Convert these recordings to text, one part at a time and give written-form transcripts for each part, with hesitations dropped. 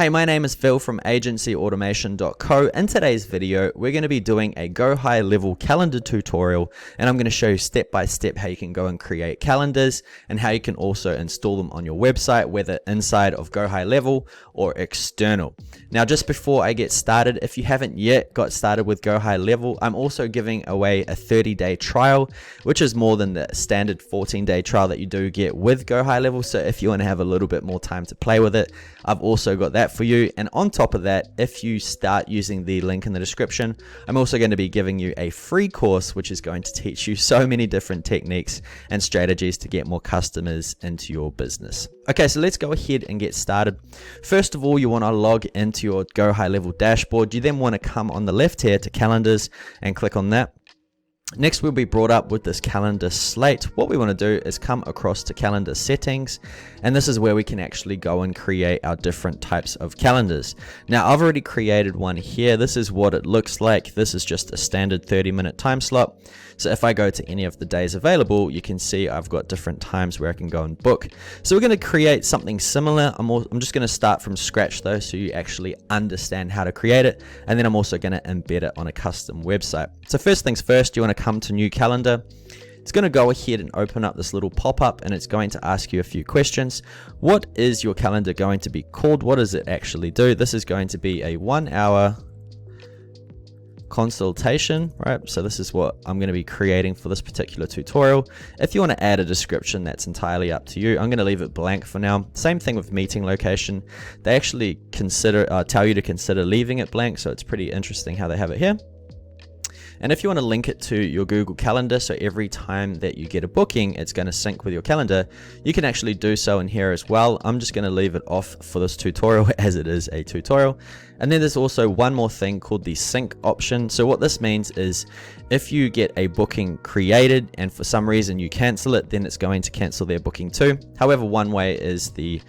Hey, my name is Phil from agencyautomation.co. In today's video, we're going to be doing a GoHighLevel calendar tutorial, and I'm going to show you step by step how you can go and create calendars and how you can also install them on your website, whether inside of GoHighLevel or external. Now, just before I get started, if you haven't yet got started with GoHighLevel, I'm also giving away a 30-day trial, which is more than the standard 14-day trial that you do get with GoHighLevel. So if you want to have a little bit more time to play with it, I've also got that for you. And on top of that, if you start using the link in the description, I'm also going to be giving you a free course which is going to teach you so many different techniques and strategies to get more customers into your business. Okay, so let's go ahead and get started. First of all, you want to log into your GoHighLevel dashboard. You then want to come on the left here to calendars and click on that. Next, we'll be brought up with this calendar slate. What we want to do is come across to calendar settings, and this is where we can actually go and create our different types of calendars. Now, I've already created one here. This is what it looks like. This is just a standard 30-minute time slot. So if I go to any of the days available, you can see I've got different times where I can go and book. So we're going to create something similar. I'm just going to start from scratch though, so you actually understand how to create it. And then I'm also going to embed it on a custom website. So first things first, you want to come to new calendar. It's going to go ahead and open up this little pop-up, and it's going to ask you a few questions. What is your calendar going to be called? What does it actually do? This is going to be a 1-hour consultation, right? So this is what I'm going to be creating for this particular tutorial. If you want to add a description, that's entirely up to you. I'm going to leave it blank for now. Same thing with meeting location. They actually tell you to consider leaving it blank, so it's pretty interesting how they have it here. And if you want to link it to your Google Calendar, so every time that you get a booking, it's going to sync with your calendar, you can actually do so in here as well. I'm just going to leave it off for this tutorial as it is a tutorial. And then there's also one more thing called the sync option. So what this means is if you get a booking created and for some reason you cancel it, then it's going to cancel their booking too. However, one way is the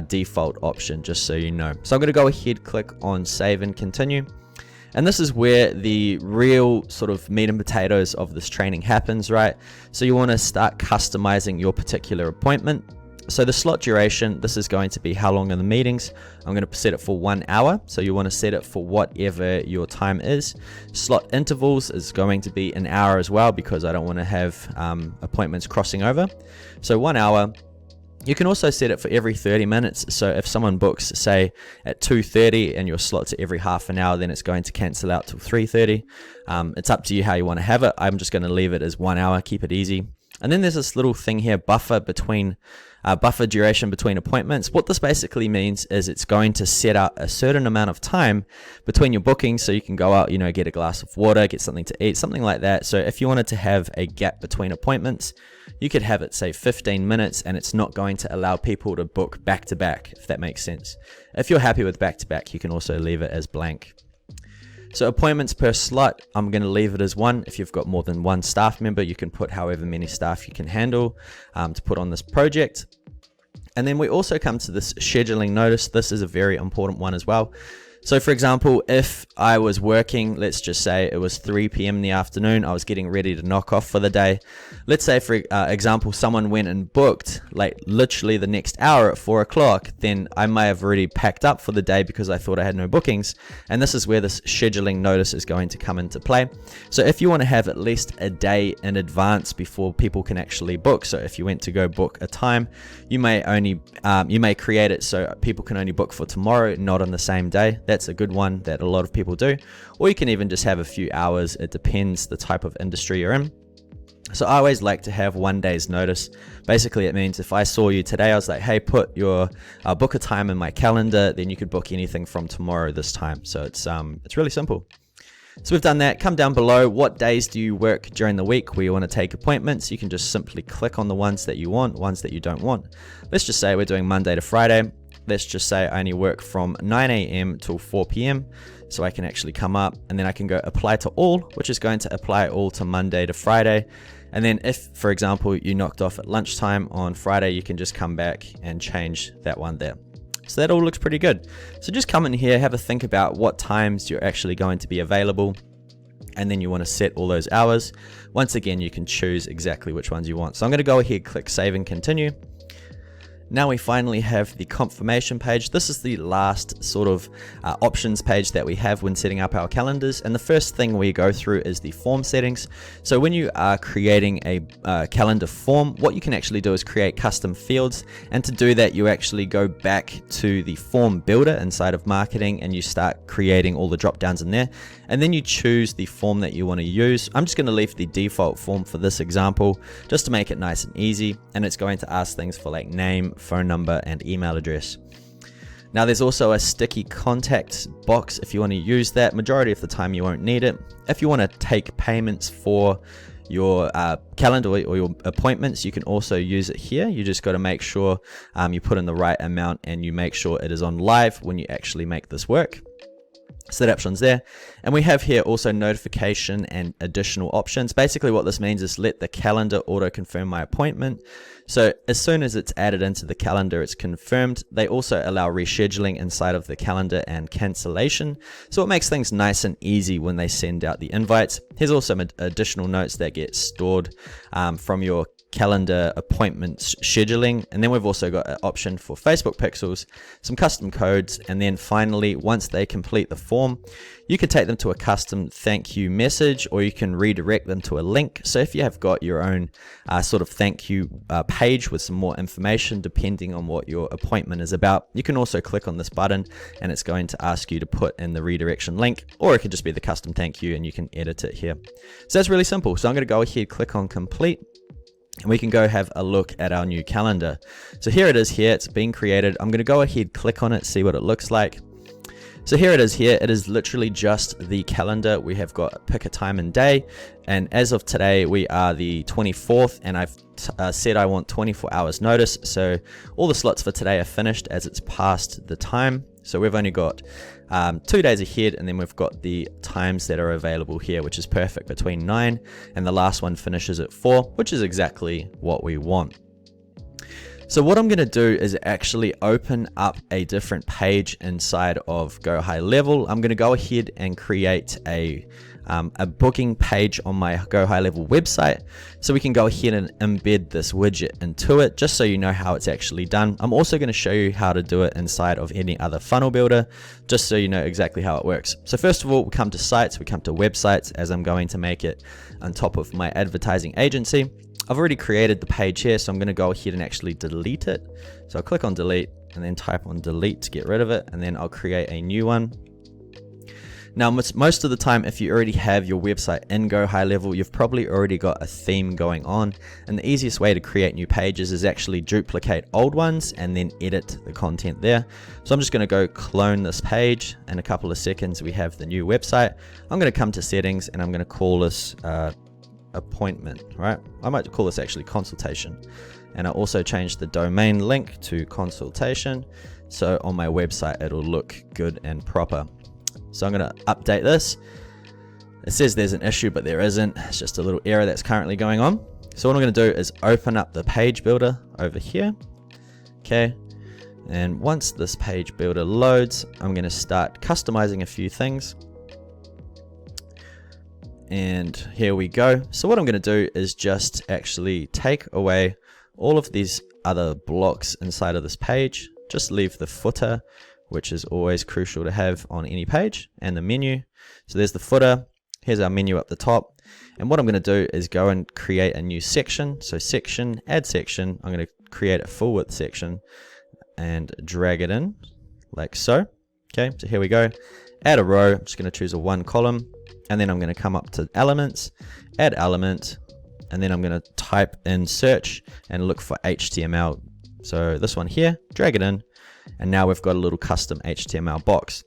default option, just so you know. So I'm going to go ahead, click on save and continue. And this is where the real sort of meat and potatoes of this training happens, right? So you want to start customizing your particular appointment. So the slot duration, this is going to be how long are the meetings. I'm going to set it for 1 hour. So you want to set it for whatever your time is. Slot intervals is going to be an hour as well, because I don't want to have appointments crossing over. So 1 hour. You can also set it for every 30 minutes. So if someone books, say at 2:30 and your slot's every half an hour, then it's going to cancel out till 3:30. It's up to you how you want to have it. I'm just going to leave it as 1 hour, keep it easy. And then there's this little thing here, buffer duration between appointments. What this basically means is it's going to set out a certain amount of time between your bookings, so you can go out, get a glass of water, get something to eat, something like that. So if you wanted to have a gap between appointments, you could have it say 15 minutes, and it's not going to allow people to book back to back, if that makes sense. If you're happy with back to back, you can also leave it as blank. So appointments per slot, I'm going to leave it as 1. If you've got more than 1 staff member, you can put however many staff you can handle to put on this project. And then we also come to this scheduling notice. This is a very important one as well. So for example, if I was working, let's just say it was 3 p.m. in the afternoon, I was getting ready to knock off for the day. Let's say, for example, someone went and booked like literally the next hour at 4 o'clock, then I may have already packed up for the day because I thought I had no bookings. And this is where this scheduling notice is going to come into play. So if you want to have at least a day in advance before people can actually book, so if you went to go book a time, you may create it so people can only book for tomorrow, not on the same day. That's a good one that a lot of people do. Or you can even just have a few hours. It depends the type of industry you're in. So I always like to have 1 day's notice. Basically, it means if I saw you today, I was like, hey, put your book a time in my calendar, then you could book anything from tomorrow this time. So it's really simple. So we've done that. Come down below. What days do you work during the week where you want to take appointments? You can just simply click on the ones that you want, ones that you don't want. Let's just say we're doing Monday to Friday. Let's just say I only work from 9 a.m. till 4 p.m. So I can actually come up and then I can go apply to all, which is going to apply all to Monday to Friday. And then if, for example, you knocked off at lunchtime on Friday, you can just come back and change that one there. So that all looks pretty good. So just come in here, have a think about what times you're actually going to be available. And then you want to set all those hours. Once again, you can choose exactly which ones you want. So I'm going to go ahead, click save and continue. Now we finally have the confirmation page. This is the last sort of options page that we have when setting up our calendars. And the first thing we go through is the form settings. So when you are creating a calendar form, what you can actually do is create custom fields. And to do that, you actually go back to the form builder inside of marketing and you start creating all the drop downs in there. And then you choose the form that you want to use. I'm just going to leave the default form for this example, just to make it nice and easy. And it's going to ask things for like name, phone number, and email address. Now there's also a sticky contact box if you want to use that. Majority of the time you won't need it. If you want to take payments for your calendar or your appointments, you can also use it here. You just got to make sure you put in the right amount and you make sure it is on live when you actually make this work. So that option's there. And we have here also notification and additional options. Basically what this means is let the calendar auto confirm my appointment. So as soon as it's added into the calendar, it's confirmed. They also allow rescheduling inside of the calendar and cancellation. So it makes things nice and easy when they send out the invites. Here's also some additional notes that get stored from your calendar appointments scheduling. And then we've also got an option for Facebook pixels, some custom codes, and then finally once they complete the form, you can take them to a custom thank you message, or you can redirect them to a link. So if you have got your own sort of thank you page with some more information depending on what your appointment is about, you can also click on this button and it's going to ask you to put in the redirection link, or it could just be the custom thank you and you can edit it here. So that's really simple. So I'm going to go ahead, click on complete. And we can go have a look at our new calendar. So here it is here, it's been created. I'm gonna go ahead, click on it, see what it looks like. So here it is here, it is literally just the calendar. We have got pick a time and day. And as of today, we are the 24th and I've said I want 24 hours notice. So all the slots for today are finished as it's past the time. So we've only got 2 days ahead, and then we've got the times that are available here, which is perfect, between 9 and the last one finishes at 4, which is exactly what we want. So what I'm going to do is actually open up a different page inside of GoHighLevel. I'm going to go ahead and create a booking page on my GoHighLevel website, so we can go ahead and embed this widget into it, just so you know how it's actually done. I'm also going to show you how to do it inside of any other funnel builder, just so you know exactly how it works. So first of all, we come to sites, we come to websites, as I'm going to make it on top of my advertising agency. I've already created the page here, so I'm going to go ahead and actually delete it. So I'll click on delete and then type on delete to get rid of it, and then I'll create a new one. Now, most of the time, if you already have your website in GoHighLevel, you've probably already got a theme going on. And the easiest way to create new pages is actually duplicate old ones and then edit the content there. So I'm just going to go clone this page. In a couple of seconds, we have the new website. I'm going to come to settings and I'm going to call this appointment, right? I might call this actually consultation. And I also changed the domain link to consultation. So on my website, it'll look good and proper. So I'm going to update this. It says there's an issue, but there isn't. It's just a little error that's currently going on. So what I'm going to do is open up the page builder over here. Okay. And once this page builder loads, I'm going to start customizing a few things. And here we go. So what I'm going to do is just actually take away all of these other blocks inside of this page. Just leave the footer, which is always crucial to have on any page, and the menu. So there's the footer. Here's our menu up the top. And what I'm going to do is go and create a new section. So section, add section. I'm going to create a full width section and drag it in like so. Okay, so here we go. Add a row. I'm just going to choose a 1 column. And then I'm going to come up to elements, add element, and then I'm going to type in search and look for HTML. So this one here, drag it in, and now we've got a little custom HTML box.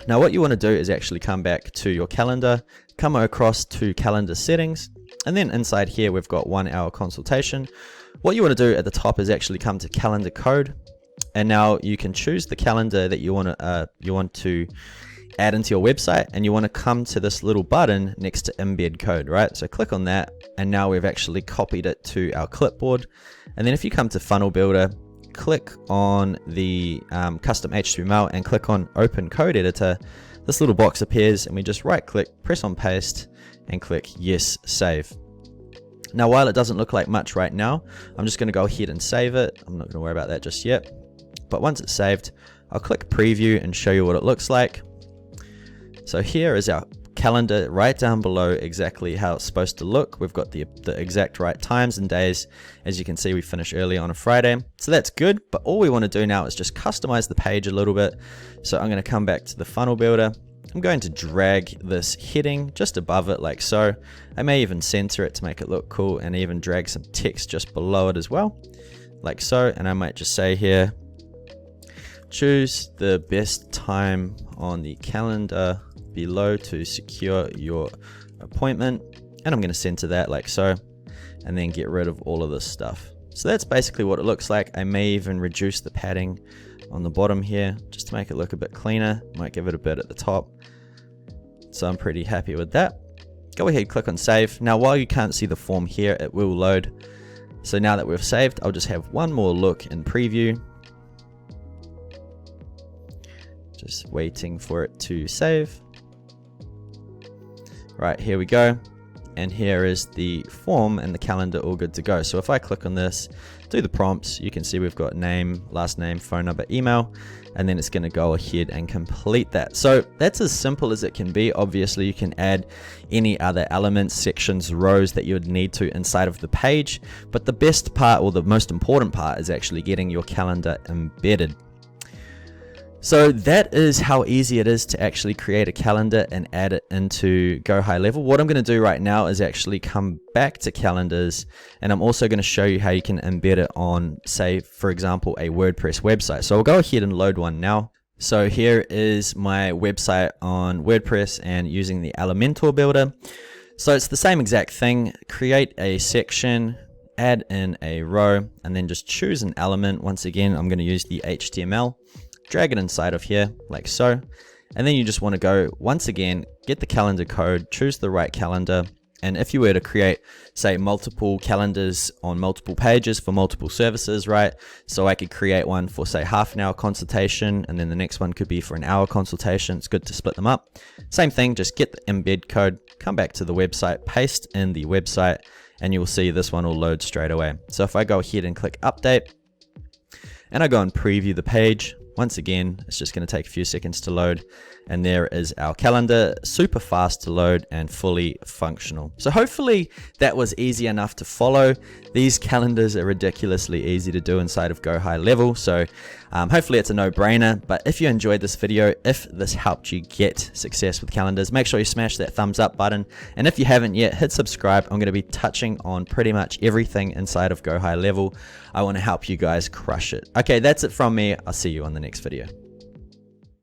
Now what you want to do is actually come back to your calendar, come across to calendar settings, and then inside here we've got 1 hour consultation. What you want to do at the top is actually come to calendar code, and now you can choose the calendar that you want to add into your website, and you want to come to this little button next to embed code, right? So click on that, and now we've actually copied it to our clipboard. And then if you come to funnel builder, click on the custom HTML and click on open code editor, this little box appears and we just right click, press on paste and click yes, save. Now, while it doesn't look like much right now, I'm just going to go ahead and save it. I'm not going to worry about that just yet. But once it's saved, I'll click preview and show you what it looks like. So here is our calendar right down below, exactly how it's supposed to look. We've got the exact right times and days. As you can see, we finish early on a Friday, so that's good. But all we want to do now is just customize the page a little bit. So I'm going to come back to the funnel builder. I'm going to drag this heading just above it like so. I may even center it to make it look cool, and even drag some text just below it as well, like so. And I might just say here, choose the best time on the calendar below to secure your appointment, and I'm going to center that like so, and then get rid of all of this stuff. So that's basically what it looks like. I may even reduce the padding on the bottom here just to make it look a bit cleaner. Might give it a bit at the top. So I'm pretty happy with that. Go ahead, click on save. Now, while you can't see the form here, it will load. So now that we've saved, I'll just have one more look in preview. Just waiting for it to save. Right, here we go. And here is the form and the calendar all good to go. So if I click on this, do the prompts, you can see we've got name, last name, phone number, email, and then it's going to go ahead and complete that. So that's as simple as it can be. Obviously, you can add any other elements, sections, rows that you would need to inside of the page. But the best part, or the most important part, is actually getting your calendar embedded. So that is how easy it is to actually create a calendar and add it into GoHighLevel. What I'm going to do right now is actually come back to calendars, and I'm also going to show you how you can embed it on, say, for example, a WordPress website. So I'll go ahead and load one now. So here is my website on WordPress and using the Elementor builder. So it's the same exact thing. Create a section, add in a row, and then just choose an element. Once again, I'm going to use the HTML. Drag it inside of here like so, and then you just want to go once again, get the calendar code, choose the right calendar. And if you were to create, say, multiple calendars on multiple pages for multiple services, right? So I could create one for, say, half an hour consultation, and then the next one could be for an hour consultation. It's good to split them up. Same thing, just get the embed code, come back to the website, paste in the website, and you'll see this one will load straight away. So if I go ahead and click update, and I go and preview the page, once again, it's just going to take a few seconds to load, and there is our calendar, super fast to load and fully functional. So hopefully that was easy enough to follow. These calendars are ridiculously easy to do inside of GoHighLevel, so hopefully it's a no-brainer. But if you enjoyed this video, if this helped you get success with calendars, make sure you smash that thumbs up button, and if you haven't yet, hit subscribe. I'm going to be touching on pretty much everything inside of GoHighLevel. I want to help you guys crush it. Okay, that's it from me. I'll see you on the next video.